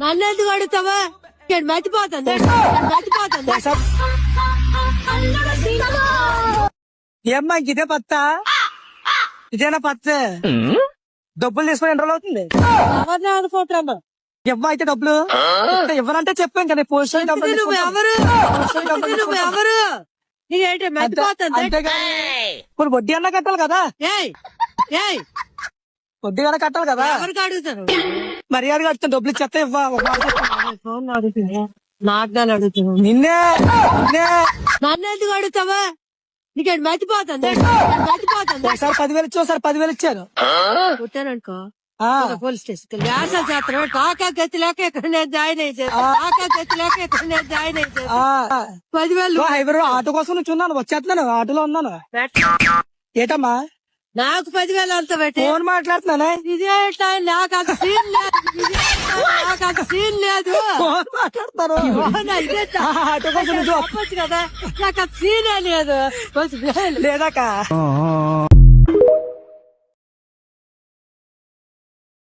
నన్ను ఎందుకు అడుగుతావా? నేను మర్చిపోతాను. ఏమ్మా ఇదే పత్త, ఇదేనా పత్త? డబ్బులు తీసుకుని ఎన్ని రోజులు అవుతుంది? ఎవరిని అనుకుంటున్నాను? ఇవ్వ అయితే డబ్బులు ఇవ్వనంటే చెప్పాను కదా, పోస్ట్ నువ్వు ఎవరు? నేనేంటి మర్చిపోతాను? ఇప్పుడు వడ్డీ అన్నా కట్టాలి కదా, వడ్డీ అన్నా కట్టాలి కదా. ఎవరికి అడుగుతాను? మర్యాద కడుతాను, డబ్బులు ఇచ్చేస్తా ఇవ్వ. నాకు దాన్ని అడుగుతున్నావు. నిన్నే నన్ను ఎందుకు అడుగుతావా? నీకేంటి మర్చిపోతాను? ఒకసారి 10,000 ఇచ్చి ఒకసారి 10,000 ఇచ్చాను. కొట్టాననుకో పోలీస్ స్టేషన్ వ్యాసాలు చేస్తాను. టాకా గతి లేక ఇక్కడ నేను జాయిన్ అయ్యేది. 10,000 హైవే ఆటో కోసం నుంచి ఉన్నాను, వచ్చేస్తున్నాను, ఆటోలో ఉన్నాను. ఏటమ్మా నాకు 10,000 అంత పెట్టి ఫోన్ మాట్లాడుతున్నానే. ఇదే నాకు అంత సీన్ లేదు. నాకు అంత సీన్ లేదు. ఫోన్ మాట్లాడతారు ఆటో కోసం చెప్పచ్చు కదా, నాకు అంత సీనే లేదు. లేదాకా.